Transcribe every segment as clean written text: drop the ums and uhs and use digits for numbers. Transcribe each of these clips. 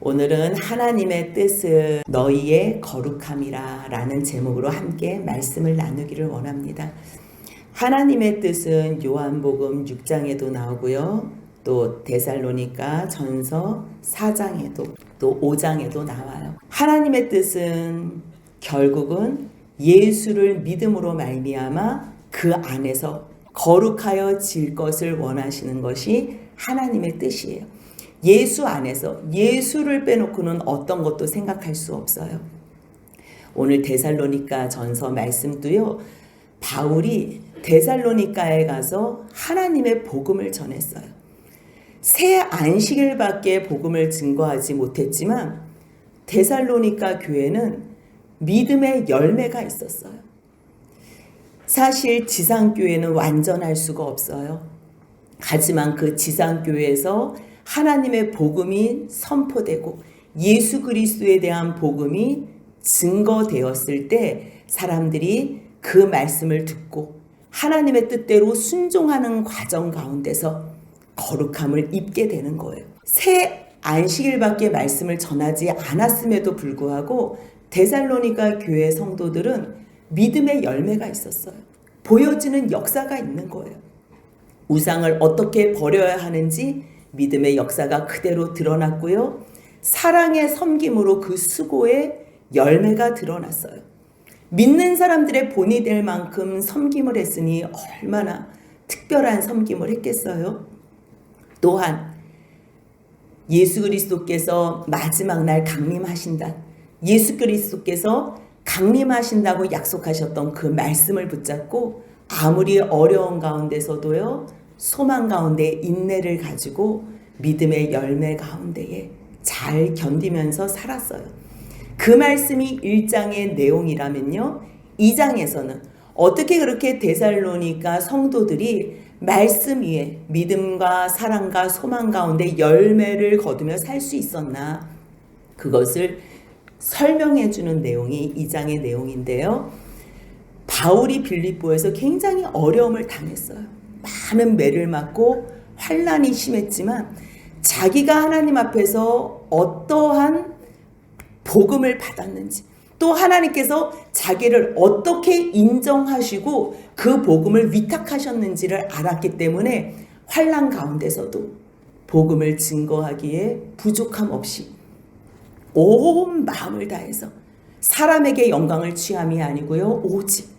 오늘은 하나님의 뜻은 너희의 거룩함이라 라는 제목으로 함께 말씀을 나누기를 원합니다. 하나님의 뜻은 요한복음 6장에도 나오고요. 또 데살로니가 전서 4장에도 또 5장에도 나와요. 하나님의 뜻은 결국은 예수를 믿음으로 말미암아 그 안에서 거룩하여질 것을 원하시는 것이 하나님의 뜻이에요. 예수 안에서 예수를 빼놓고는 어떤 것도 생각할 수 없어요. 오늘 데살로니가 전서 말씀도요. 바울이 데살로니가에 가서 하나님의 복음을 전했어요. 새 안식일밖에 복음을 증거하지 못했지만 데살로니가 교회는 믿음의 열매가 있었어요. 사실 지상교회는 완전할 수가 없어요. 하지만 그 지상교회에서 하나님의 복음이 선포되고 예수 그리스도에 대한 복음이 증거되었을 때 사람들이 그 말씀을 듣고 하나님의 뜻대로 순종하는 과정 가운데서 거룩함을 입게 되는 거예요. 새 안식일밖에 말씀을 전하지 않았음에도 불구하고 데살로니가 교회 성도들은 믿음의 열매가 있었어요. 보여지는 역사가 있는 거예요. 우상을 어떻게 버려야 하는지 믿음의 역사가 그대로 드러났고요. 사랑의 섬김으로 그 수고의 열매가 드러났어요. 믿는 사람들의 본이 될 만큼 섬김을 했으니 얼마나 특별한 섬김을 했겠어요. 또한 예수 그리스도께서 마지막 날 강림하신다. 예수 그리스도께서 강림하신다고 약속하셨던 그 말씀을 붙잡고 아무리 어려운 가운데서도요. 소망 가운데 인내를 가지고 믿음의 열매 가운데에 잘 견디면서 살았어요. 그 말씀이 1장의 내용이라면요. 2장에서는 어떻게 그렇게 데살로니가 성도들이 말씀 위에 믿음과 사랑과 소망 가운데 열매를 거두며 살 수 있었나 그것을 설명해 주는 내용이 2장의 내용인데요. 바울이 빌립보에서 굉장히 어려움을 당했어요. 많은 매를 맞고 환난이 심했지만 자기가 하나님 앞에서 어떠한 복음을 받았는지 또 하나님께서 자기를 어떻게 인정하시고 그 복음을 위탁하셨는지를 알았기 때문에 환난 가운데서도 복음을 증거하기에 부족함 없이 온 마음을 다해서 사람에게 영광을 취함이 아니고요. 오직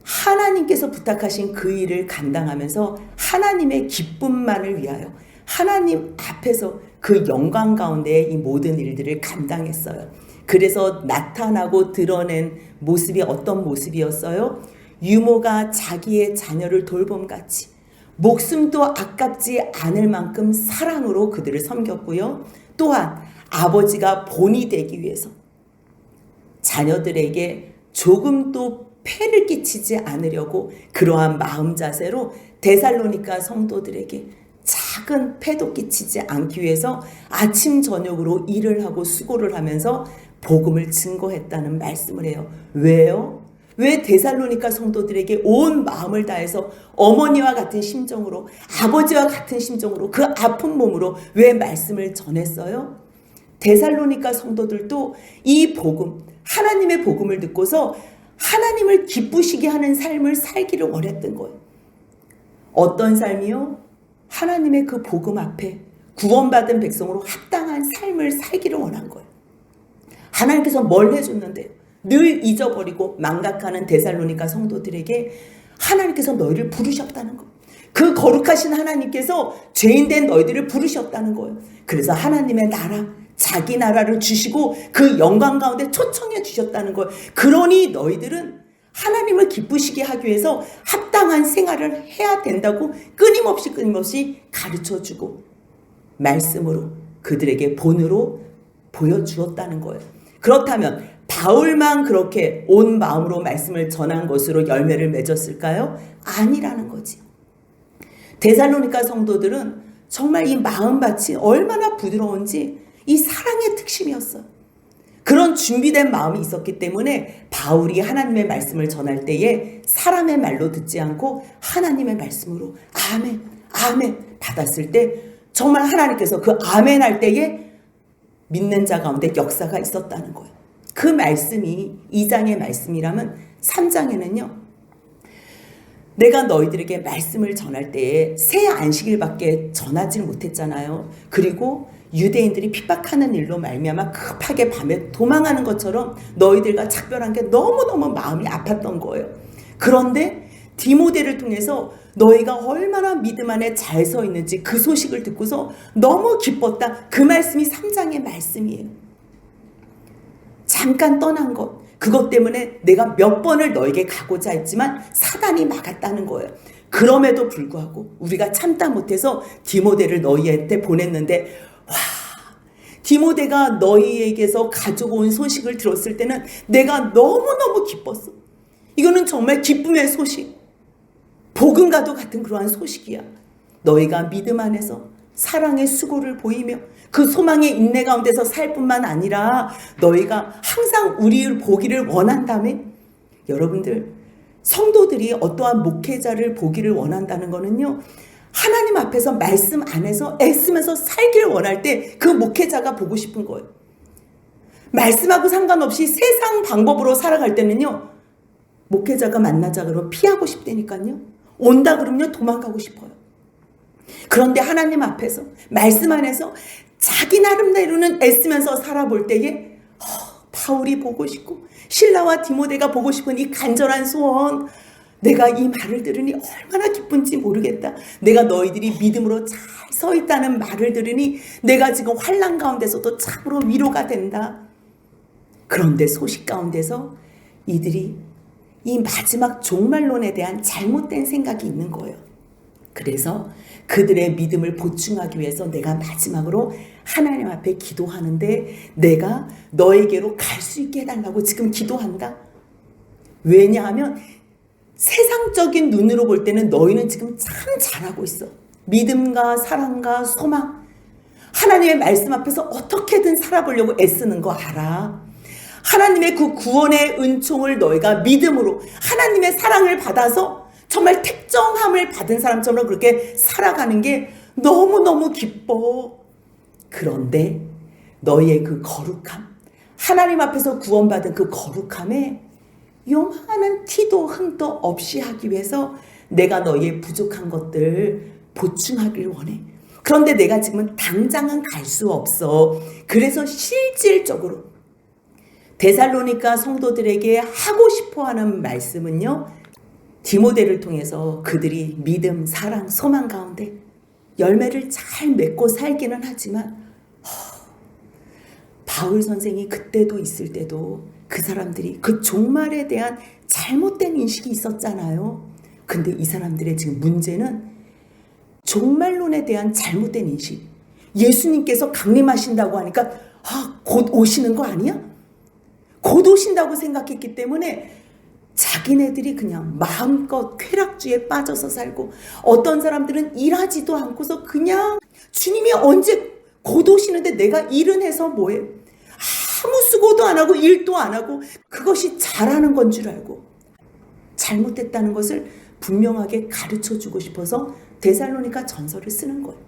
하나님께서 부탁하신 그 일을 감당하면서 하나님의 기쁨만을 위하여 하나님 앞에서 그 영광 가운데 이 모든 일들을 감당했어요. 그래서 나타나고 드러낸 모습이 어떤 모습이었어요? 유모가 자기의 자녀를 돌봄같이 목숨도 아깝지 않을 만큼 사랑으로 그들을 섬겼고요. 또한 아버지가 본이 되기 위해서 자녀들에게 조금도 폐를 끼치지 않으려고 그러한 마음 자세로 데살로니가 성도들에게 작은 폐도 끼치지 않기 위해서 아침 저녁으로 일을 하고 수고를 하면서 복음을 증거했다는 말씀을 해요. 왜요? 왜 데살로니가 성도들에게 온 마음을 다해서 어머니와 같은 심정으로 아버지와 같은 심정으로 그 아픈 몸으로 왜 말씀을 전했어요? 데살로니가 성도들도 이 복음 하나님의 복음을 듣고서 하나님을 기쁘시게 하는 삶을 살기를 원했던 거예요. 어떤 삶이요? 하나님의 그 복음 앞에 구원받은 백성으로 합당한 삶을 살기를 원한 거예요. 하나님께서 뭘 해줬는데요? 늘 잊어버리고 망각하는 데살로니가 성도들에게 하나님께서 너희를 부르셨다는 거예요. 그 거룩하신 하나님께서 죄인된 너희들을 부르셨다는 거예요. 그래서 하나님의 나라, 자기 나라를 주시고 그 영광 가운데 초청해 주셨다는 거예요. 그러니 너희들은 하나님을 기쁘시게 하기 위해서 합당한 생활을 해야 된다고 끊임없이 가르쳐주고 말씀으로 그들에게 본으로 보여주었다는 거예요. 그렇다면 바울만 그렇게 온 마음으로 말씀을 전한 것으로 열매를 맺었을까요? 아니라는 거지. 데살로니가 성도들은 정말 이 마음밭이 얼마나 부드러운지 이 사랑의 특심이었어요. 그런 준비된 마음이 있었기 때문에 바울이 하나님의 말씀을 전할 때에 사람의 말로 듣지 않고 하나님의 말씀으로 아멘, 아멘 받았을 때 정말 하나님께서 그 아멘 할 때에 믿는 자 가운데 역사가 있었다는 거예요. 그 말씀이 2장의 말씀이라면 3장에는요. 내가 너희들에게 말씀을 전할 때에 새 안식일밖에 전하지 못했잖아요. 그리고 유대인들이 핍박하는 일로 말미암아 급하게 밤에 도망하는 것처럼 너희들과 작별한 게 너무너무 마음이 아팠던 거예요. 그런데 디모데를 통해서 너희가 얼마나 믿음 안에 잘 서 있는지 그 소식을 듣고서 너무 기뻤다. 그 말씀이 3장의 말씀이에요. 잠깐 떠난 것, 그것 때문에 내가 몇 번을 너에게 가고자 했지만 사단이 막았다는 거예요. 그럼에도 불구하고 우리가 참다 못해서 디모데를 너희한테 보냈는데, 와, 디모데가 너희에게서 가지고 온 소식을 들었을 때는 내가 너무너무 기뻤어. 이거는 정말 기쁨의 소식, 복음과도 같은 그러한 소식이야. 너희가 믿음 안에서 사랑의 수고를 보이며 그 소망의 인내 가운데서 살 뿐만 아니라 너희가 항상 우리를 보기를 원한다며. 여러분들, 성도들이 어떠한 목회자를 보기를 원한다는 거는요, 하나님 앞에서 말씀 안에서 애쓰면서 살기를 원할 때 그 목회자가 보고 싶은 거예요. 말씀하고 상관없이 세상 방법으로 살아갈 때는요, 목회자가 만나자 그러면 피하고 싶다니까요. 온다 그러면 도망가고 싶어요. 그런데 하나님 앞에서 말씀 안에서 자기 나름대로는 애쓰면서 살아볼 때에 바울이 보고 싶고 실라와 디모데가 보고 싶은 이 간절한 소원, 내가 이 말을 들으니 얼마나 기쁜지 모르겠다. 내가 너희들이 믿음으로 잘 서 있다는 말을 들으니 내가 지금 환난 가운데서도 참으로 위로가 된다. 그런데 소식 가운데서 이들이 이 마지막 종말론에 대한 잘못된 생각이 있는 거예요. 그래서 그들의 믿음을 보충하기 위해서 내가 마지막으로 하나님 앞에 기도하는데 내가 너에게로 갈 수 있게 해달라고 지금 기도한다. 왜냐하면 세상적인 눈으로 볼 때는 너희는 지금 참 잘하고 있어. 믿음과 사랑과 소망, 하나님의 말씀 앞에서 어떻게든 살아보려고 애쓰는 거 알아. 하나님의 그 구원의 은총을 너희가 믿음으로 하나님의 사랑을 받아서 정말 택정함을 받은 사람처럼 그렇게 살아가는 게 너무너무 기뻐. 그런데 너희의 그 거룩함, 하나님 앞에서 구원받은 그 거룩함에 요만한 티도 흠도 없이 하기 위해서 내가 너희의 부족한 것들 보충하길 원해. 그런데 내가 지금 당장은 갈 수 없어. 그래서 실질적으로 데살로니가 성도들에게 하고 싶어하는 말씀은요, 디모데를 통해서 그들이 믿음, 사랑, 소망 가운데 열매를 잘 맺고 살기는 하지만 바울 선생이 그때도 있을 때도 그 사람들이 그 종말에 대한 잘못된 인식이 있었잖아요. 근데 이 사람들의 지금 문제는 종말론에 대한 잘못된 인식. 예수님께서 강림하신다고 하니까 곧 오시는 거 아니야? 곧 오신다고 생각했기 때문에 자기네들이 그냥 마음껏 쾌락주의에 빠져서 살고, 어떤 사람들은 일하지도 않고서 그냥 주님이 언제 곧 오시는데 내가 일은 해서 뭐해? 아무 수고도 안 하고 일도 안 하고 그것이 잘하는 건 줄 알고 잘못됐다는 것을 분명하게 가르쳐주고 싶어서 데살로니가 전서를 쓰는 거예요.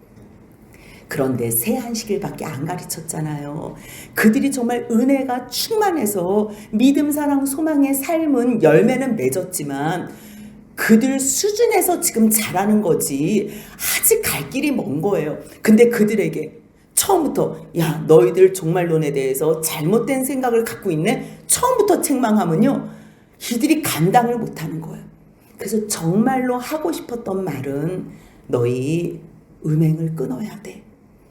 그런데 새 안식일밖에 안 가르쳤잖아요. 그들이 정말 은혜가 충만해서 믿음, 사랑, 소망의 삶은 열매는 맺었지만 그들 수준에서 지금 잘하는 거지 아직 갈 길이 먼 거예요. 근데 그들에게 처음부터 야, 너희들 종말론에 대해서 잘못된 생각을 갖고 있네? 처음부터 책망하면요, 이들이 감당을 못하는 거예요. 그래서 정말로 하고 싶었던 말은 너희 음행을 끊어야 돼.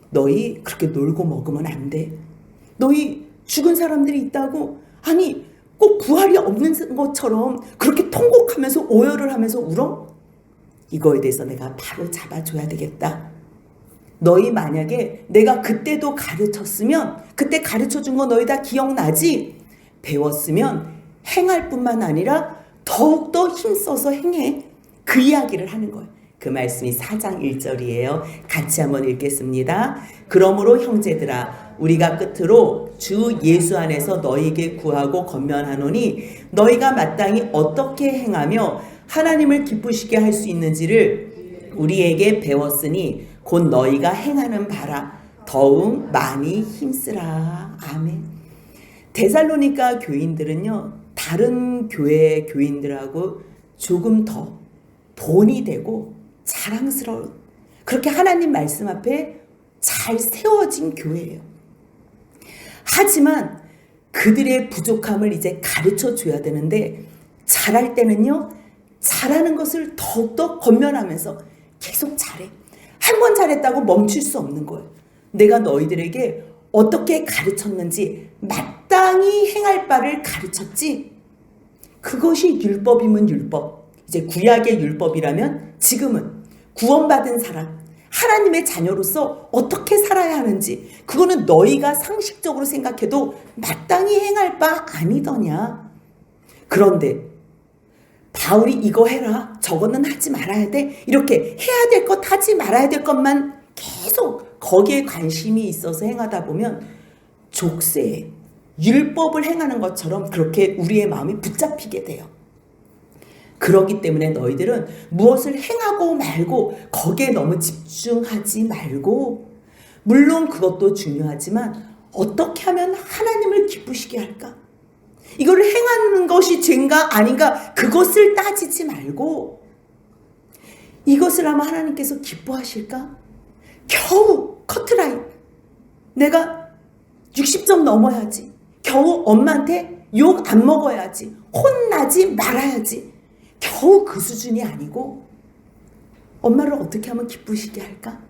너희 그렇게 놀고 먹으면 안 돼. 너희 죽은 사람들이 있다고, 아니 꼭 부활이 없는 것처럼 그렇게 통곡하면서 오열을 하면서 울어? 이거에 대해서 내가 바로 잡아줘야 되겠다. 너희 만약에 내가 그때도 가르쳤으면, 그때 가르쳐준 거 너희 다 기억나지? 배웠으면 행할 뿐만 아니라 더욱더 힘써서 행해. 그 이야기를 하는 거예요. 그 말씀이 4장 1절이에요. 같이 한번 읽겠습니다. 그러므로 형제들아, 우리가 끝으로 주 예수 안에서 너희에게 구하고 권면하노니 너희가 마땅히 어떻게 행하며 하나님을 기쁘시게 할 수 있는지를 우리에게 배웠으니 곧 너희가 행하는 바라. 더욱 많이 힘쓰라. 아멘. 데살로니가 교인들은요, 다른 교회 교인들하고 조금 더 본이 되고 자랑스러운, 그렇게 하나님 말씀 앞에 잘 세워진 교회예요. 하지만 그들의 부족함을 이제 가르쳐 줘야 되는데, 잘할 때는요, 잘하는 것을 더욱더 권면하면서 계속 잘해. 한 번 잘했다고 멈출 수 없는 거예요. 내가 너희들에게 어떻게 가르쳤는지 마땅히 행할 바를 가르쳤지. 그것이 율법이면 율법. 이제 구약의 율법이라면 지금은 구원받은 사람, 하나님의 자녀로서 어떻게 살아야 하는지, 그거는 너희가 상식적으로 생각해도 마땅히 행할 바 아니더냐. 그런데 바울이 이거 해라, 저거는 하지 말아야 돼, 이렇게 해야 될 것, 하지 말아야 될 것만 계속 거기에 관심이 있어서 행하다 보면 족쇄에 율법을 행하는 것처럼 그렇게 우리의 마음이 붙잡히게 돼요. 그렇기 때문에 너희들은 무엇을 행하고 말고 거기에 너무 집중하지 말고, 물론 그것도 중요하지만 어떻게 하면 하나님을 기쁘시게 할까? 이걸 행하는 것이 죄인가 아닌가 그것을 따지지 말고, 이것을 하면 하나님께서 기뻐하실까? 겨우 커트라인, 내가 60점 넘어야지, 겨우 엄마한테 욕 안 먹어야지, 혼나지 말아야지, 겨우 그 수준이 아니고, 엄마를 어떻게 하면 기쁘시게 할까?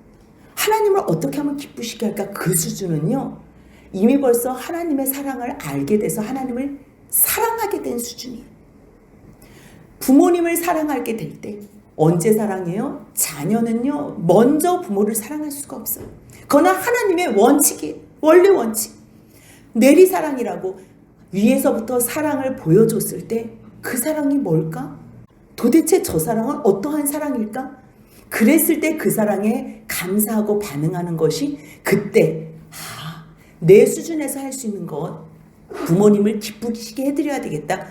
하나님을 어떻게 하면 기쁘시게 할까? 그 수준은요, 이미 벌써 하나님의 사랑을 알게 돼서 하나님을 사랑하게 된 수준이에요. 부모님을 사랑하게 될 때 언제 사랑해요? 자녀는요, 먼저 부모를 사랑할 수가 없어요. 그러나 하나님의 원칙이에요. 원리 원칙. 내리사랑이라고 위에서부터 사랑을 보여줬을 때 그 사랑이 뭘까? 도대체 저 사랑은 어떠한 사랑일까? 그랬을 때 그 사랑에 감사하고 반응하는 것이, 그때 내 수준에서 할 수 있는 것, 부모님을 기쁘시게 해드려야 되겠다.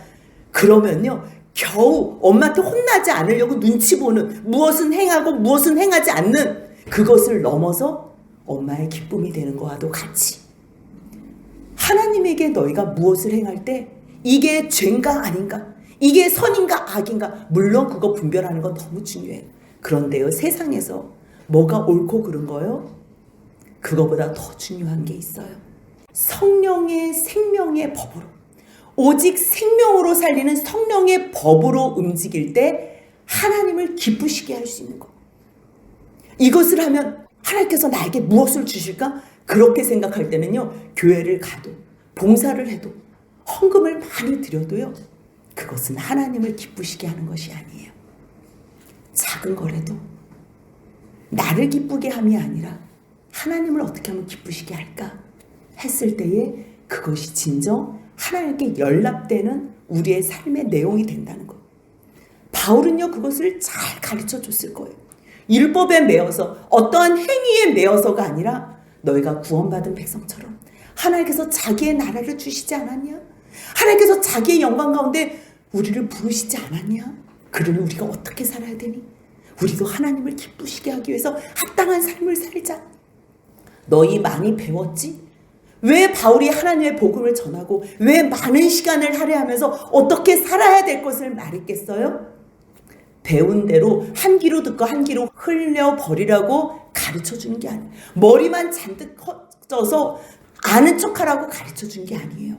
그러면요, 겨우 엄마한테 혼나지 않으려고 눈치 보는, 무엇은 행하고 무엇은 행하지 않는 그것을 넘어서 엄마의 기쁨이 되는 것과도 같이, 하나님에게 너희가 무엇을 행할 때 이게 죄인가 아닌가, 이게 선인가 악인가, 물론 그거 분별하는 건 너무 중요해요. 그런데요, 세상에서 뭐가 옳고 그른 거요? 그거보다 더 중요한 게 있어요. 성령의 생명의 법으로, 오직 생명으로 살리는 성령의 법으로 움직일 때 하나님을 기쁘시게 할 수 있는 것. 이것을 하면 하나님께서 나에게 무엇을 주실까? 그렇게 생각할 때는요, 교회를 가도 봉사를 해도 헌금을 많이 드려도요, 그것은 하나님을 기쁘시게 하는 것이 아니에요. 작은 거라도 나를 기쁘게 함이 아니라 하나님을 어떻게 하면 기쁘시게 할까 했을 때에 그것이 진정 하나님께 연락되는 우리의 삶의 내용이 된다는 것. 바울은요, 그것을 잘 가르쳐 줬을 거예요. 율법에 매어서, 어떠한 행위에 매어서가 아니라 너희가 구원받은 백성처럼 하나님께서 자기의 나라를 주시지 않았냐? 하나님께서 자기의 영광 가운데 우리를 부르시지 않았냐? 그러니 우리가 어떻게 살아야 되니? 우리도 하나님을 기쁘시게 하기 위해서 합당한 삶을 살자. 너희 많이 배웠지? 왜 바울이 하나님의 복음을 전하고 왜 많은 시간을 할애하면서 어떻게 살아야 될 것을 말했겠어요? 배운 대로 한 귀로 듣고 한 귀로 흘려버리라고 가르쳐주는 게 아니에요. 머리만 잔뜩 커져서 아는 척하라고 가르쳐준 게 아니에요.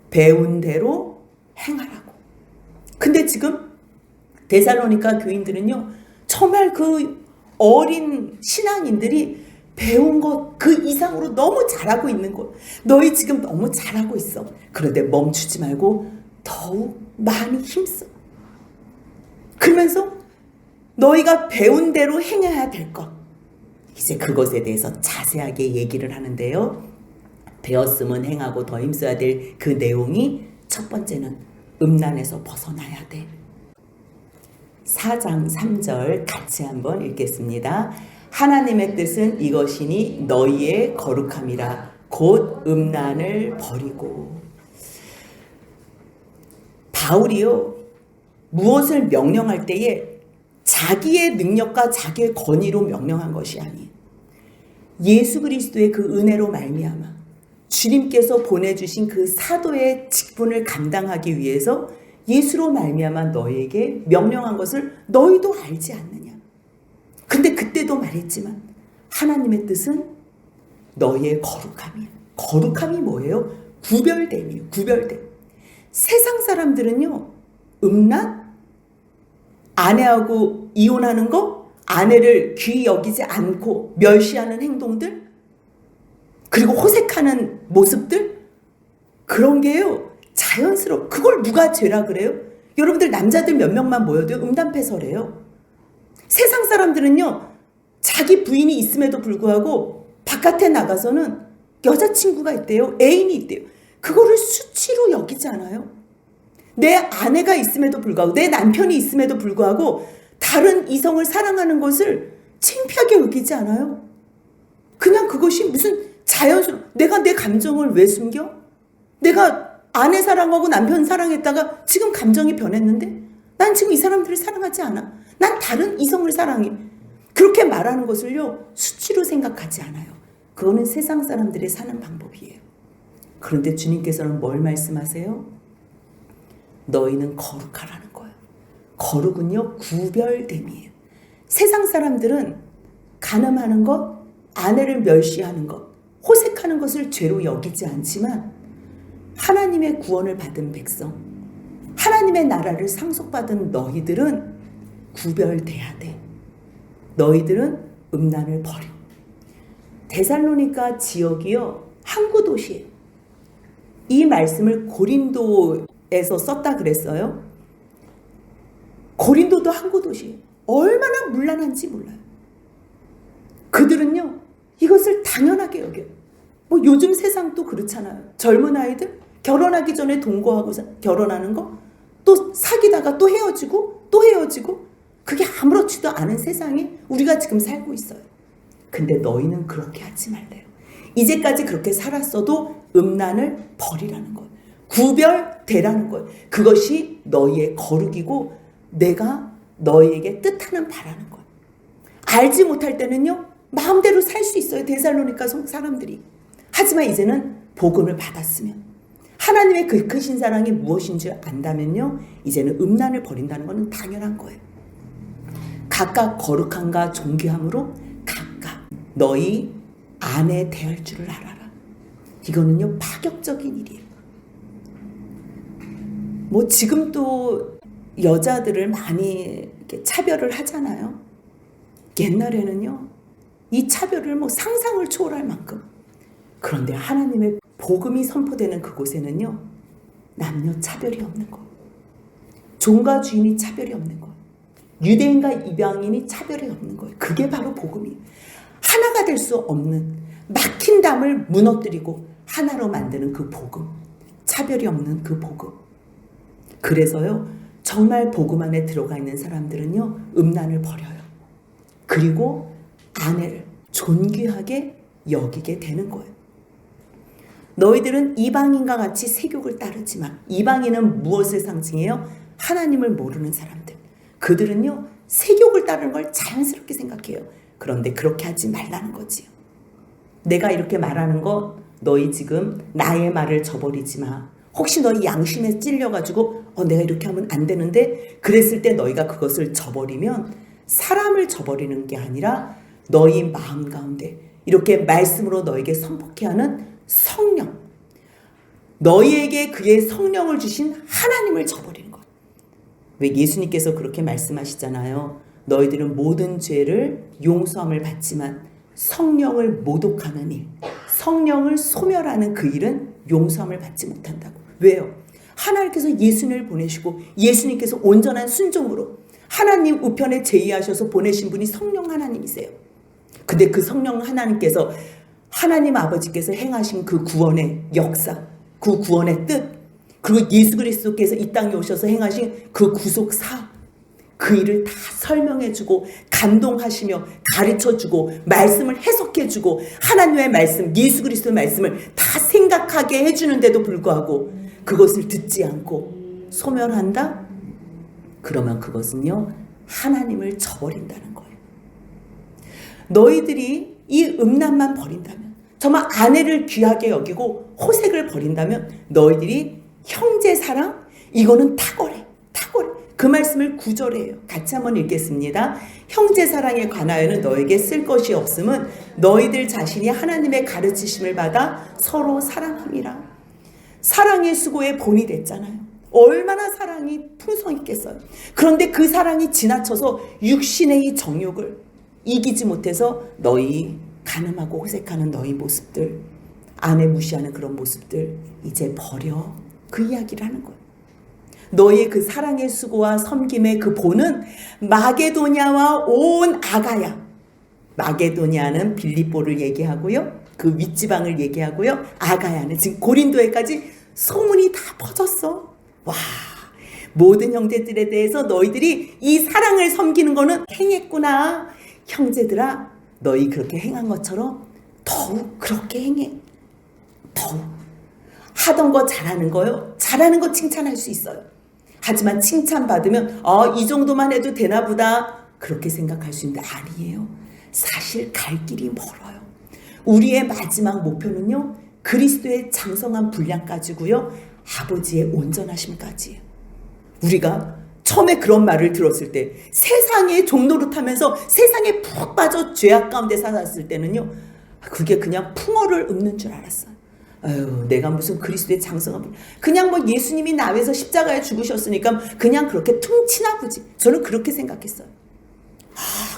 배운 대로 행하라고. 근데 지금 데살로니가 교인들은요, 정말 그 어린 신앙인들이 배운 것 그 이상으로 너무 잘하고 있는 것. 너희 지금 너무 잘하고 있어. 그런데 멈추지 말고 더욱 많이 힘써. 그러면서 너희가 배운 대로 행해야 될 것. 이제 그것에 대해서 자세하게 얘기를 하는데요. 배웠으면 행하고 더 힘써야 될 그 내용이, 첫 번째는 음란에서 벗어나야 돼. 4장 3절 같이 한번 읽겠습니다. 하나님의 뜻은 이것이니 너희의 거룩함이라 곧 음란을 버리고. 바울이요, 무엇을 명령할 때에 자기의 능력과 자기의 권위로 명령한 것이 아니에요. 예수 그리스도의 그 은혜로 말미암아 주님께서 보내주신 그 사도의 직분을 감당하기 위해서 예수로 말미암아 너희에게 명령한 것을 너희도 알지 않느냐. 근데 그때도 말했지만 하나님의 뜻은 너희의 거룩함이야. 거룩함이 뭐예요? 구별됨이에요. 구별됨. 세상 사람들은요, 음란, 아내하고 이혼하는 거, 아내를 귀히 여기지 않고 멸시하는 행동들, 그리고 호색하는 모습들, 그런 게요 자연스러워. 그걸 누가 죄라 그래요? 여러분들 남자들 몇 명만 모여도 음란패설해요. 세상 사람들은요 자기 부인이 있음에도 불구하고 바깥에 나가서는 여자친구가 있대요. 애인이 있대요. 그거를 수치로 여기지 않아요. 내 아내가 있음에도 불구하고 내 남편이 있음에도 불구하고 다른 이성을 사랑하는 것을 창피하게 여기지 않아요. 그냥 그것이 무슨 자연스러워. 내가 내 감정을 왜 숨겨? 내가 아내 사랑하고 남편 사랑했다가 지금 감정이 변했는데 난 지금 이 사람들을 사랑하지 않아. 난 다른 이성을 사랑해. 그렇게 말하는 것을요 수치로 생각하지 않아요. 그거는 세상 사람들의 사는 방법이에요. 그런데 주님께서는 뭘 말씀하세요? 너희는 거룩하라는 거예요. 거룩은요 구별됨이에요. 세상 사람들은 간음하는 것, 아내를 멸시하는 것, 호색하는 것을 죄로 여기지 않지만 하나님의 구원을 받은 백성, 하나님의 나라를 상속받은 너희들은 구별돼야 돼. 너희들은 음란을 버려. 데살로니가 지역이요 항구 도시예요. 이 말씀을 고린도에서 썼다 그랬어요. 고린도도 항구 도시예요. 얼마나 문란한지 몰라요. 그들은요 이것을 당연하게 여겨요. 뭐 요즘 세상도 그렇잖아요. 젊은 아이들 결혼하기 전에 동거하고 결혼하는 거, 또 사귀다가 또 헤어지고 또 헤어지고, 그게 아무렇지도 않은 세상에 우리가 지금 살고 있어요. 근데 너희는 그렇게 하지 말래요. 이제까지 그렇게 살았어도 음란을 버리라는 거예요. 구별되라는 거예요. 그것이 너희의 거룩이고 내가 너희에게 뜻하는 바라는 거예요. 알지 못할 때는요 마음대로 살 수 있어요. 데살로니가 사람들이. 하지만 이제는 복음을 받았으면, 하나님의 그 크신 사랑이 무엇인지 안다면요 이제는 음란을 버린다는 것은 당연한 거예요. 각각 거룩함과 존귀함으로 각각 너희 아내 대할 줄을 알아라. 이거는요 파격적인 일이에요. 뭐 지금도 여자들을 많이 이렇게 차별을 하잖아요. 옛날에는요 이 차별을 뭐 상상을 초월할 만큼. 그런데 하나님의 복음이 선포되는 그곳에는요 남녀 차별이 없는 거, 종과 주인이 차별이 없는 거, 유대인과 이방인이 차별이 없는 거예요. 그게 바로 복음이에요. 하나가 될 수 없는 막힌 담을 무너뜨리고 하나로 만드는 그 복음, 차별이 없는 그 복음. 그래서요 정말 복음 안에 들어가 있는 사람들은요 음란을 버려요. 그리고 아내를 존귀하게 여기게 되는 거예요. 너희들은 이방인과 같이 세욕을 따르지 마. 이방인은 무엇을 상징해요? 하나님을 모르는 사람들. 그들은요 세욕을 따르는 걸 자연스럽게 생각해요. 그런데 그렇게 하지 말라는 거지요. 내가 이렇게 말하는 거 너희 지금 나의 말을 저버리지 마. 혹시 너희 양심에 찔려가지고 내가 이렇게 하면 안 되는데 그랬을 때 너희가 그것을 저버리면 사람을 저버리는 게 아니라 너희 마음 가운데 이렇게 말씀으로 너에게 선포케 하는 성령, 너희에게 그의 성령을 주신 하나님을 저버리는 것. 왜 예수님께서 그렇게 말씀하시잖아요. 너희들은 모든 죄를 용서함을 받지만 성령을 모독하는 일, 성령을 소멸하는 그 일은 용서함을 받지 못한다고. 왜요? 하나님께서 예수님을 보내시고 예수님께서 온전한 순종으로 하나님 우편에 제의하셔서 보내신 분이 성령 하나님이세요. 근데 그 성령 하나님께서, 하나님 아버지께서 행하신 그 구원의 역사, 그 구원의 뜻, 그리고 예수 그리스도께서 이 땅에 오셔서 행하신 그 구속 사업, 그 일을 다 설명해주고 감동하시며 가르쳐주고 말씀을 해석해주고 하나님의 말씀, 예수 그리스도의 말씀을 다 생각하게 해주는데도 불구하고 그것을 듣지 않고 소멸한다? 그러면 그것은요 하나님을 저버린다는 거예요. 너희들이 이 음란만 버린다면, 정말 아내를 귀하게 여기고 호색을 버린다면 너희들이 형제 사랑, 이거는 탁월해. 그 말씀을 9절에요. 같이 한번 읽겠습니다. 형제 사랑에 관하여는 너에게 쓸 것이 없음은 너희들 자신이 하나님의 가르치심을 받아 서로 사랑함이라. 사랑의 수고의 본이 됐잖아요. 얼마나 사랑이 풍성했겠어요. 그런데 그 사랑이 지나쳐서 육신의 이 정욕을 이기지 못해서 너희 간음하고 호색하는 너희 모습들, 아내 무시하는 그런 모습들 이제 버려. 그 이야기를 하는 거예요. 너희의 그 사랑의 수고와 섬김의 그 본은 마게도냐와 온 아가야. 마게도냐는 빌립보를 얘기하고요. 그 윗지방을 얘기하고요. 아가야는 지금 고린도에까지 소문이 다 퍼졌어. 와, 모든 형제들에 대해서 너희들이 이 사랑을 섬기는 거는 행했구나. 형제들아, 너희 그렇게 행한 것처럼 더욱 그렇게 행해. 더욱. 하던 거 잘하는 거요. 잘하는 거 칭찬할 수 있어요. 하지만 칭찬받으면 이 정도만 해도 되나 보다 그렇게 생각할 수 있는데 아니에요. 사실 갈 길이 멀어요. 우리의 마지막 목표는요, 그리스도의 장성한 분량까지고요, 아버지의 온전하심까지예요. 우리가 처음에 그런 말을 들었을 때, 세상의 종노릇하면서 세상에 푹 빠져 죄악 가운데 살았을 때는요, 그게 그냥 풍어를 읊는 줄 알았어요. 아유, 내가 무슨 그리스도의 장성한, 그냥 뭐 예수님이 나 위해서 십자가에 죽으셨으니까 그냥 그렇게 퉁치나 보지. 저는 그렇게 생각했어요.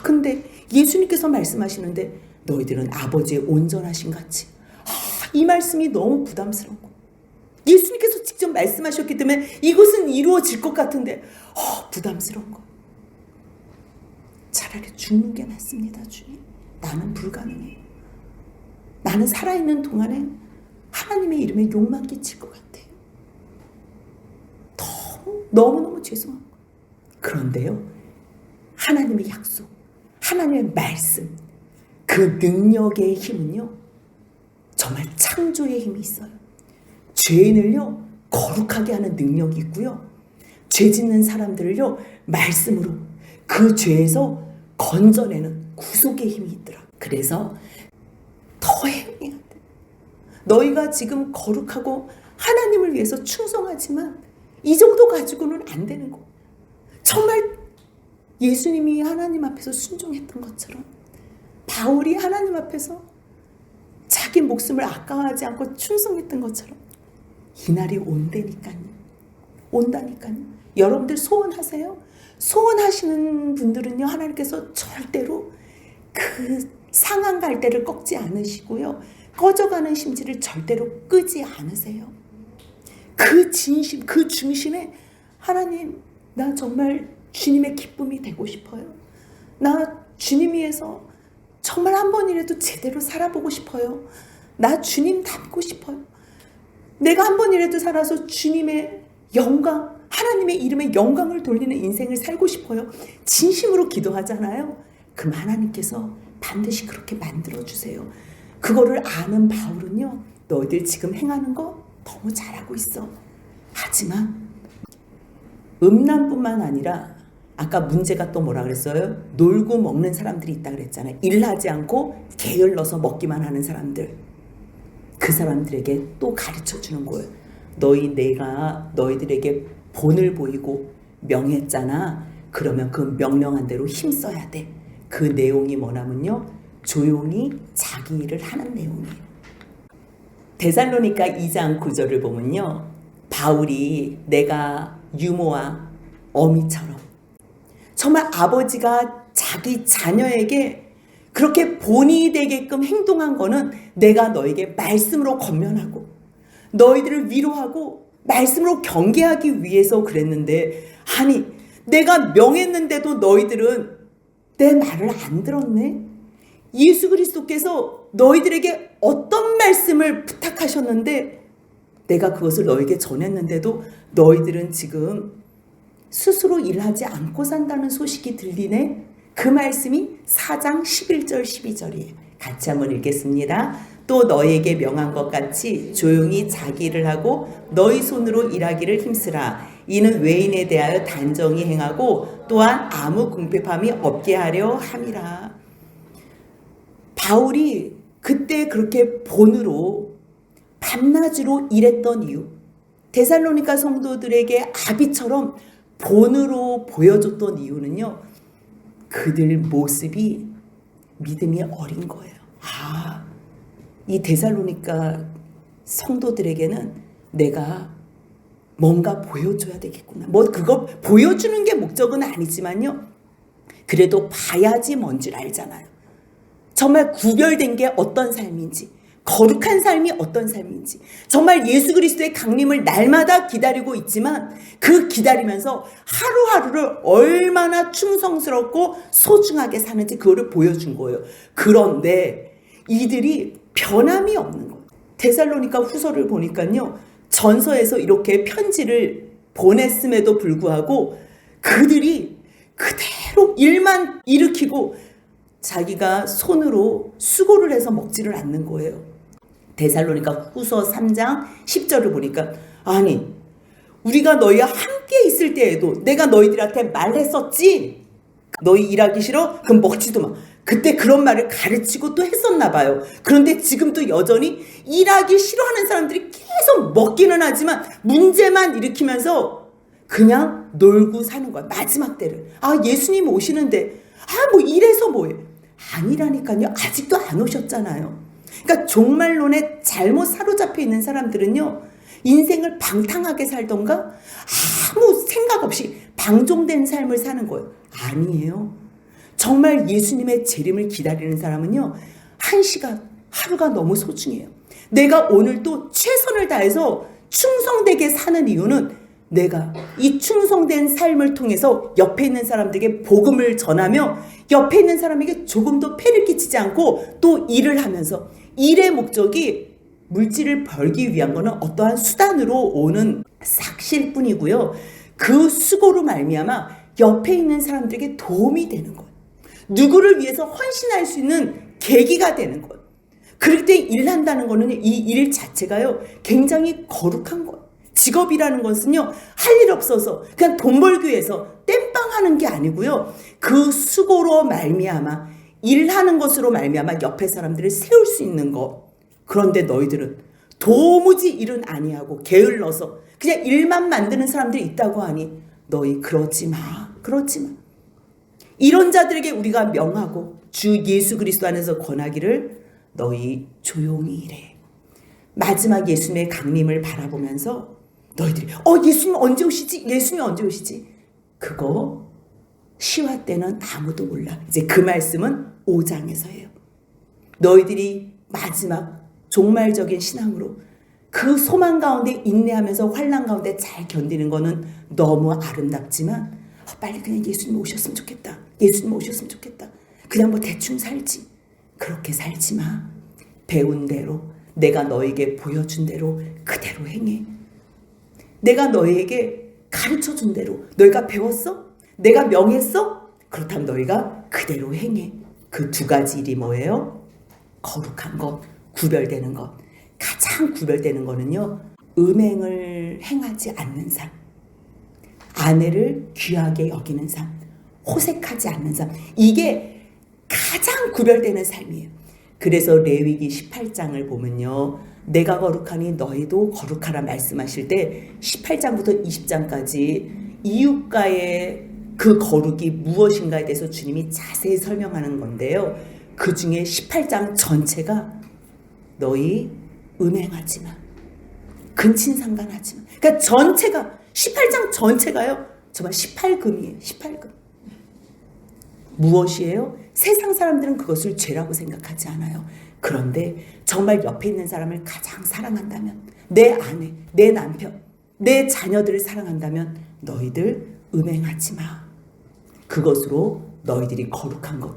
근데 예수님께서 말씀하시는데 너희들은 아버지의 온전하심 같이. 이 말씀이 너무 부담스러운 거예요. 예수님께서 직접 말씀하셨기 때문에 이것은 이루어질 것 같은데 부담스러운 거예요. 차라리 죽는 게 낫습니다, 주님. 나는 불가능해요. 나는 살아있는 동안에 하나님의 이름에 욕만 끼칠 것 같아요. 너무너무 죄송한 거예요. 그런데요, 하나님의 약속, 하나님의 말씀, 그 능력의 힘은요, 정말 창조의 힘이 있어요. 죄인을요, 거룩하게 하는 능력이 있고요, 죄 짓는 사람들을요, 말씀으로 그 죄에서 건져내는 구속의 힘이 있더라. 그래서 더 행해야 돼. 너희가 지금 거룩하고 하나님을 위해서 충성하지만 이 정도 가지고는 안 되는 거. 정말 예수님이 하나님 앞에서 순종했던 것처럼, 바울이 하나님 앞에서 자기 목숨을 아까워하지 않고 충성했던 것처럼 이날이 온다니까요. 여러분들 소원하세요? 소원하시는 분들은요, 하나님께서 절대로 그 상한 갈대를 꺾지 않으시고요, 꺼져가는 심지를 절대로 끄지 않으세요. 그 진심, 그 중심에 하나님, 나 정말 주님의 기쁨이 되고 싶어요. 나 주님 위해서 정말 한 번이라도 제대로 살아보고 싶어요. 나 주님 닮고 싶어요. 내가 한 번이라도 살아서 주님의 영광, 하나님의 이름에 영광을 돌리는 인생을 살고 싶어요. 진심으로 기도하잖아요. 그럼 하나님께서 반드시 그렇게 만들어주세요. 그거를 아는 바울은요, 너희들 지금 행하는 거 너무 잘하고 있어. 하지만 음란뿐만 아니라 아까 문제가 또 뭐라 그랬어요? 놀고 먹는 사람들이 있다 그랬잖아요. 일하지 않고 게을러서 먹기만 하는 사람들. 그 사람들에게 또 가르쳐 주는 거예요. 내가 너희들에게 본을 보이고 명했잖아. 그러면 그 명령한 대로 힘써야 돼. 그 내용이 뭐냐면요, 조용히 자기 일을 하는 내용이에요. 데살로니가 2장 9절을 보면요, 바울이 내가 유모와 어미처럼 정말 아버지가 자기 자녀에게 그렇게 본이 되게끔 행동한 거는 내가 너에게 말씀으로 권면하고 너희들을 위로하고 말씀으로 경계하기 위해서 그랬는데, 아니 내가 명했는데도 너희들은 내 말을 안 들었네. 예수 그리스도께서 너희들에게 어떤 말씀을 부탁하셨는데 내가 그것을 너에게 전했는데도 너희들은 지금 스스로 일하지 않고 산다는 소식이 들리네. 그 말씀이 4장 11절 12절이에요. 같이 한번 읽겠습니다. 또 너희에게 명한 것 같이 조용히 자기 일을 하고 너희 손으로 일하기를 힘쓰라. 이는 외인에 대하여 단정히 행하고 또한 아무 궁핍함이 없게 하려 함이라. 바울이 그때 그렇게 본으로 밤낮으로 일했던 이유, 데살로니가 성도들에게 아비처럼 본으로 보여줬던 이유는요, 그들 모습이 믿음이 어린 거예요. 이 데살로니가 성도들에게는 내가 뭔가 보여줘야 되겠구나. 뭐 그거 보여주는 게 목적은 아니지만요, 그래도 봐야지 뭔 줄 알잖아요. 정말 구별된 게 어떤 삶인지, 거룩한 삶이 어떤 삶인지, 정말 예수 그리스도의 강림을 날마다 기다리고 있지만 그 기다리면서 하루하루를 얼마나 충성스럽고 소중하게 사는지 그거를 보여준 거예요. 그런데 이들이 변함이 없는 거예요. 데살로니가 후서를 보니까요, 전서에서 이렇게 편지를 보냈음에도 불구하고 그들이 그대로 일만 일으키고 자기가 손으로 수고를 해서 먹지를 않는 거예요. 데살로니가 후서 3장 10절을 보니까, 아니 우리가 너희와 함께 있을 때에도 내가 너희들한테 말했었지, 너희 일하기 싫어? 그럼 먹지도 마. 그때 그런 말을 가르치고 또 했었나 봐요. 그런데 지금도 여전히 일하기 싫어하는 사람들이 계속 먹기는 하지만 문제만 일으키면서 그냥 놀고 사는 거야. 마지막 때를. 예수님 오시는데 뭐 이래서 뭐해. 아니라니까요. 아직도 안 오셨잖아요. 그러니까 종말론에 잘못 사로잡혀 있는 사람들은요, 인생을 방탕하게 살던가 아무 생각 없이 방종된 삶을 사는 거예요. 아니에요. 정말 예수님의 재림을 기다리는 사람은요, 한 시간, 하루가 너무 소중해요. 내가 오늘 또 최선을 다해서 충성되게 사는 이유는 내가 이 충성된 삶을 통해서 옆에 있는 사람들에게 복음을 전하며 옆에 있는 사람에게 조금도 폐를 끼치지 않고 또 일을 하면서, 일의 목적이 물질을 벌기 위한 거는 어떠한 수단으로 오는 삭실 뿐이고요, 그 수고로 말미암아 옆에 있는 사람들에게 도움이 되는 거예요. 누구를 위해서 헌신할 수 있는 계기가 되는 거예요. 그럴 때 일한다는 거는 이 일 자체가요, 굉장히 거룩한 거예요. 직업이라는 것은요, 할 일 없어서 그냥 돈 벌기 위해서 땜빵하는 게 아니고요, 그 수고로 말미암아 일하는 것으로 말미암아 옆에 사람들을 세울 수 있는 것. 그런데 너희들은 도무지 일은 아니하고 게을러서 그냥 일만 만드는 사람들이 있다고 하니 너희 그러지 마. 그러지 마. 이런 자들에게 우리가 명하고 주 예수 그리스도 안에서 권하기를, 너희 조용히 일해. 마지막 예수님의 강림을 바라보면서 너희들이 예수님 언제 오시지? 예수님 언제 오시지? 그거 시화 때는 아무도 몰라. 이제 그 말씀은 5장에서 해요. 너희들이 마지막 종말적인 신앙으로 그 소망 가운데 인내하면서 환난 가운데 잘 견디는 거는 너무 아름답지만, 빨리 그냥 예수님 오셨으면 좋겠다. 예수님 오셨으면 좋겠다. 그냥 뭐 대충 살지. 그렇게 살지 마. 배운 대로, 내가 너에게 보여준 대로 그대로 행해. 내가 너에게 가르쳐준 대로 너희가 배웠어? 내가 명했어? 그렇다면 너희가 그대로 행해. 그 두 가지 일이 뭐예요? 거룩한 것, 구별되는 것. 가장 구별되는 거는요, 음행을 행하지 않는 삶, 아내를 귀하게 여기는 삶, 호색하지 않는 삶. 이게 가장 구별되는 삶이에요. 그래서 레위기 18장을 보면요, 내가 거룩하니 너희도 거룩하라 말씀하실 때 18장부터 20장까지 이웃과의 그 거룩이 무엇인가에 대해서 주님이 자세히 설명하는 건데요, 그 중에 18장 전체가 너희 음행하지 마, 근친상간하지 마. 그러니까 전체가, 18장 전체가요, 정말 18금이에요. 18금. 무엇이에요? 세상 사람들은 그것을 죄라고 생각하지 않아요. 그런데 정말 옆에 있는 사람을 가장 사랑한다면, 내 아내, 내 남편, 내 자녀들을 사랑한다면 너희들 음행하지 마. 그것으로 너희들이 거룩한 것.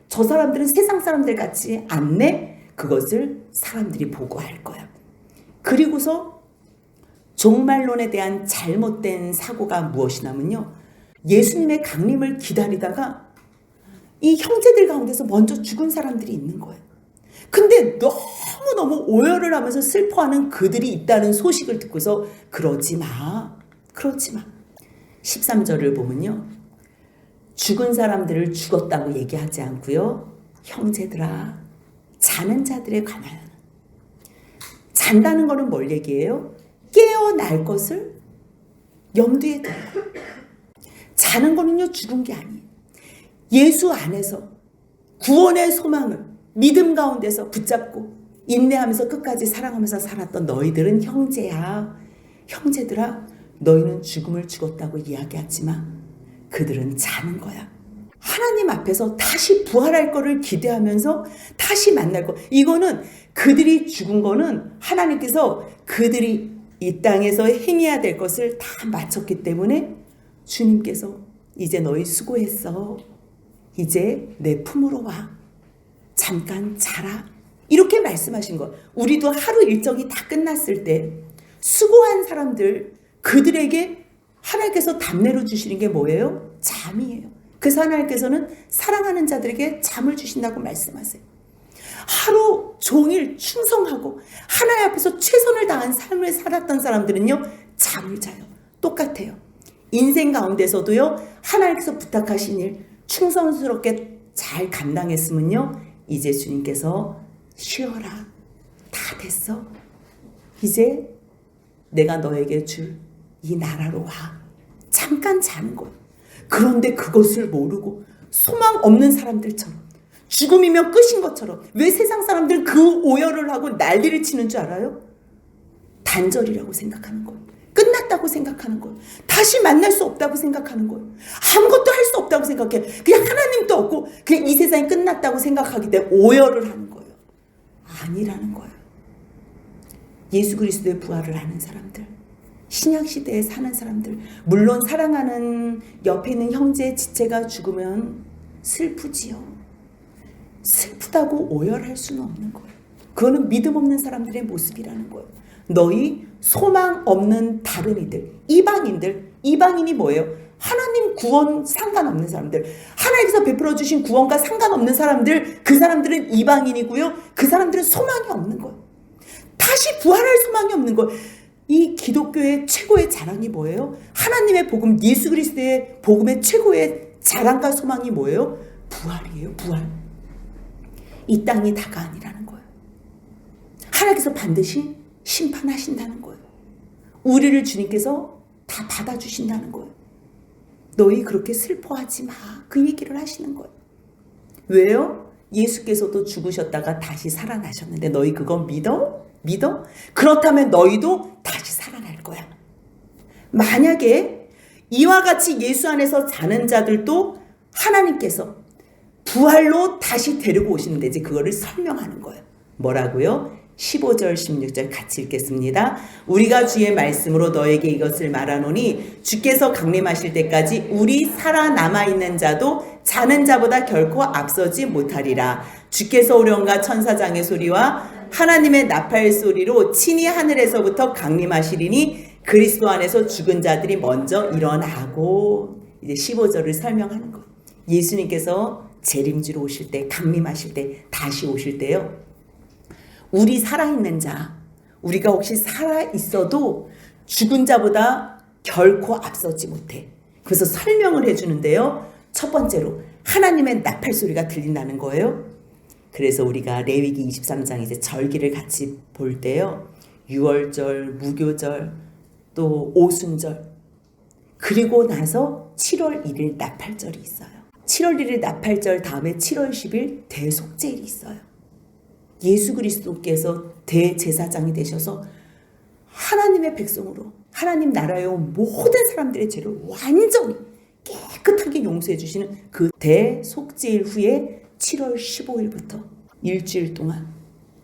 저 사람들은 세상 사람들 같지 않네? 그것을 사람들이 보고 할 거야. 그리고서 종말론에 대한 잘못된 사고가 무엇이냐면요, 예수님의 강림을 기다리다가 이 형제들 가운데서 먼저 죽은 사람들이 있는 거예요. 근데 너무너무 오열을 하면서 슬퍼하는 그들이 있다는 소식을 듣고서 그러지 마. 그러지 마. 13절을 보면요, 죽은 사람들을 죽었다고 얘기하지 않고요, 형제들아, 자는 자들에 관하여. 잔다는 거는 뭘 얘기해요? 깨어날 것을 염두에 두고. 자는 거는요, 죽은 게 아니에요. 예수 안에서 구원의 소망을 믿음 가운데서 붙잡고 인내하면서 끝까지 사랑하면서 살았던 너희들은 형제야. 형제들아, 너희는 죽음을 죽었다고 이야기하지만 그들은 자는 거야. 하나님 앞에서 다시 부활할 거를 기대하면서 다시 만날 거. 이거는 그들이 죽은 거는 하나님께서 그들이 이 땅에서 행해야 될 것을 다 마쳤기 때문에 주님께서 이제 너희 수고했어. 이제 내 품으로 와. 잠깐 자라. 이렇게 말씀하신 거. 우리도 하루 일정이 다 끝났을 때 수고한 사람들, 그들에게 하나님께서 답례로 주시는 게 뭐예요? 잠이에요. 그래서 하나님께서는 사랑하는 자들에게 잠을 주신다고 말씀하세요. 하루 종일 충성하고 하나님 앞에서 최선을 다한 삶을 살았던 사람들은요, 잠을 자요. 똑같아요. 인생 가운데서도요, 하나님께서 부탁하신 일 충성스럽게 잘 감당했으면요, 이제 주님께서 쉬어라. 다 됐어. 이제 내가 너에게 줄 이 나라로 와. 잠깐 자는 거예요. 그런데 그것을 모르고 소망 없는 사람들처럼, 죽음이면 끝인 것처럼, 왜 세상 사람들은 그 오열을 하고 난리를 치는 줄 알아요? 단절이라고 생각하는 거예요. 끝났다고 생각하는 거예요. 다시 만날 수 없다고 생각하는 거예요. 아무것도 할 수 없다고 생각해. 그냥 하나님도 없고 그냥 이 세상이 끝났다고 생각하기 때문에 오열을 하는 거예요. 아니라는 거예요. 예수 그리스도의 부활을 아는 사람들, 신약시대에 사는 사람들, 물론 사랑하는 옆에 있는 형제 지체가 죽으면 슬프지요. 슬프다고 오열할 수는 없는 거예요. 그거는 믿음 없는 사람들의 모습이라는 거예요. 너희 소망 없는 다른 이들, 이방인이 뭐예요? 하나님 구원 상관없는 사람들, 하나님께서 베풀어 주신 구원과 상관없는 사람들, 그 사람들은 이방인이고요. 그 사람들은 소망이 없는 거예요. 다시 부활할 소망이 없는 거예요. 이 기독교의 최고의 자랑이 뭐예요? 하나님의 복음, 예수 그리스도의 복음의 최고의 자랑과 소망이 뭐예요? 부활이에요. 부활. 이 땅이 다가 아니라는 거예요. 하나님께서 반드시 심판하신다는 거예요. 우리를 주님께서 다 받아주신다는 거예요. 너희 그렇게 슬퍼하지 마. 그 얘기를 하시는 거예요. 왜요? 예수께서도 죽으셨다가 다시 살아나셨는데 너희 그거 믿어? 믿어? 그렇다면 너희도 다시 살아날 거야. 만약에 이와 같이 예수 안에서 자는 자들도 하나님께서 부활로 다시 데리고 오시는데 이제 그거를 설명하는 거예요. 뭐라고요? 15절 16절 같이 읽겠습니다. 우리가 주의 말씀으로 너에게 이것을 말하노니 주께서 강림하실 때까지 우리 살아남아 있는 자도 자는 자보다 결코 앞서지 못하리라. 주께서 오련과 천사장의 소리와 하나님의 나팔 소리로 친히 하늘에서부터 강림하시리니 그리스도 안에서 죽은 자들이 먼저 일어나고. 이제 15절을 설명하는 거예요. 예수님께서 재림지로 오실 때, 강림하실 때, 다시 오실 때요, 우리 살아있는 자, 우리가 혹시 살아있어도 죽은 자보다 결코 앞서지 못해. 그래서 설명을 해주는데요, 첫 번째로 하나님의 나팔 소리가 들린다는 거예요. 그래서 우리가 레위기 23장 이제 절기를 같이 볼 때요, 유월절, 무교절, 또 오순절, 그리고 나서 7월 1일 나팔절이 있어요. 7월 1일 나팔절 다음에 7월 10일 대속제일이 있어요. 예수 그리스도께서 대제사장이 되셔서 하나님의 백성으로 하나님 나라에 온 모든 사람들의 죄를 완전히 깨끗하게 용서해 주시는 그 대속제일 후에 7월 15일부터 일주일 동안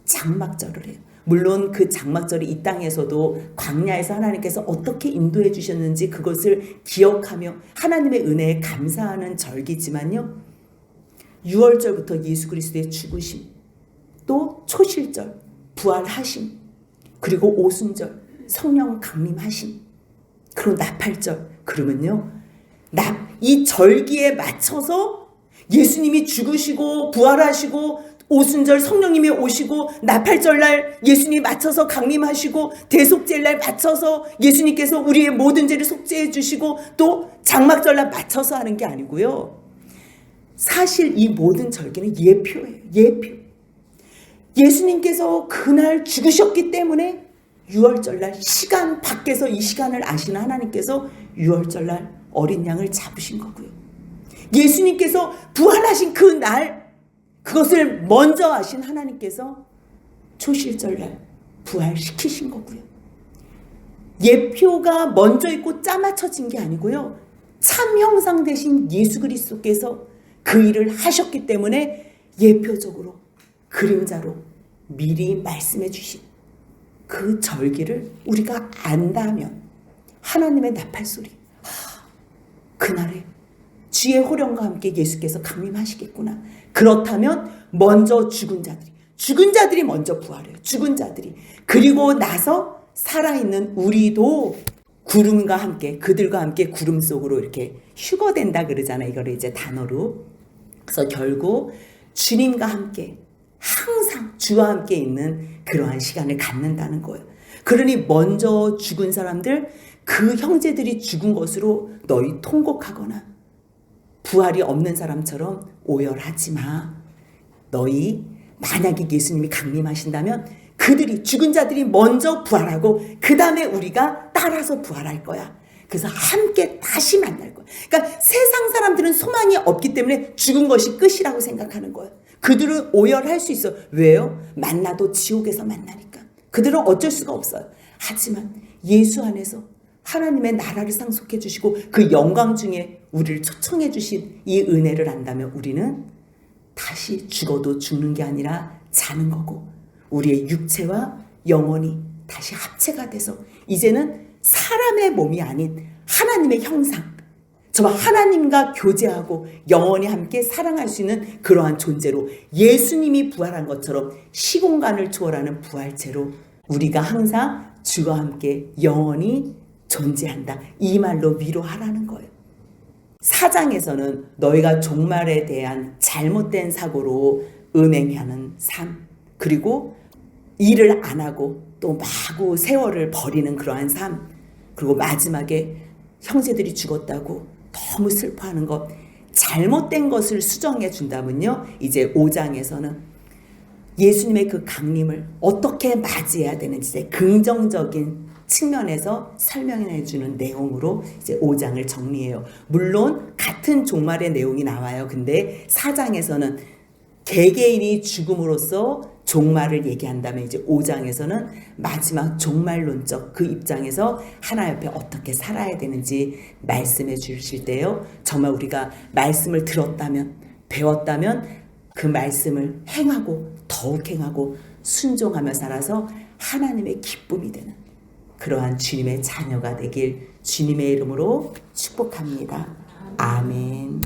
장막절을 해요. 물론 그 장막절이 이 땅에서도 광야에서 하나님께서 어떻게 인도해 주셨는지 그것을 기억하며 하나님의 은혜에 감사하는 절기지만요, 6월절부터 예수 그리스도의 죽으심, 또 초실절 부활하심, 그리고 오순절 성령 강림하심, 그리고 나팔절, 그러면요 이 절기에 맞춰서 예수님이 죽으시고 부활하시고 오순절 성령님이 오시고 나팔절날 예수님이 맞춰서 강림하시고 대속제일날 맞춰서 예수님께서 우리의 모든 죄를 속죄해 주시고 또 장막절날 맞춰서 하는 게 아니고요, 사실 이 모든 절기는 예표예요. 예표. 예수님께서 그날 죽으셨기 때문에 유월절날 시간 밖에서 이 시간을 아시는 하나님께서 유월절날 어린 양을 잡으신 거고요. 예수님께서 부활하신 그 날 그것을 먼저 아신 하나님께서 초실절날 부활시키신 거고요. 예표가 먼저 있고 짜맞춰진 게 아니고요. 참 형상 되신 예수 그리스도께서 그 일을 하셨기 때문에 예표적으로 그림자로 미리 말씀해 주신 그 절기를 우리가 안다면 하나님의 나팔소리, 그날에 주의 호령과 함께 예수께서 강림하시겠구나. 그렇다면 먼저 죽은 자들이 먼저 부활해요. 죽은 자들이. 그리고 나서 살아있는 우리도 구름과 함께, 그들과 함께 구름 속으로 이렇게 휴거된다 그러잖아요. 이거를 이제 단어로. 그래서 결국 주님과 함께 항상 주와 함께 있는 그러한 시간을 갖는다는 거예요. 그러니 먼저 죽은 사람들, 그 형제들이 죽은 것으로 너희 통곡하거나 부활이 없는 사람처럼 오열하지 마. 너희 만약에 예수님이 강림하신다면 그들이, 죽은 자들이 먼저 부활하고 그 다음에 우리가 따라서 부활할 거야. 그래서 함께 다시 만날 거야. 그러니까 세상 사람들은 소망이 없기 때문에 죽은 것이 끝이라고 생각하는 거예요. 그들은 오열할 수 있어. 왜요? 만나도 지옥에서 만나니까. 그들은 어쩔 수가 없어요. 하지만 예수 안에서 하나님의 나라를 상속해 주시고 그 영광 중에 우리를 초청해 주신 이 은혜를 안다면 우리는 다시 죽어도 죽는 게 아니라 자는 거고, 우리의 육체와 영혼이 다시 합체가 돼서 이제는 사람의 몸이 아닌 하나님의 형상, 저와 하나님과 교제하고 영원히 함께 사랑할 수 있는 그러한 존재로, 예수님이 부활한 것처럼 시공간을 초월하는 부활체로 우리가 항상 주와 함께 영원히 존재한다. 이 말로 위로하라는 거예요. 4장에서는 너희가 종말에 대한 잘못된 사고로 음행하는 삶, 그리고 일을 안 하고 또 마구 세월을 버리는 그러한 삶, 그리고 마지막에 형제들이 죽었다고 너무 슬퍼하는 것, 잘못된 것을 수정해 준다면요, 이제 5장에서는 예수님의 그 강림을 어떻게 맞이해야 되는지 긍정적인 측면에서 설명해 주는 내용으로 이제 5장을 정리해요. 물론 같은 종말의 내용이 나와요. 근데 4장에서는 개개인이 죽음으로써 종말을 얘기한다면 이제 5장에서는 마지막 종말론적 그 입장에서 하나 옆에 어떻게 살아야 되는지 말씀해 주실 때요, 정말 우리가 말씀을 들었다면, 배웠다면 그 말씀을 행하고 더욱 행하고 순종하며 살아서 하나님의 기쁨이 되는 그러한 주님의 자녀가 되길 주님의 이름으로 축복합니다. 아멘.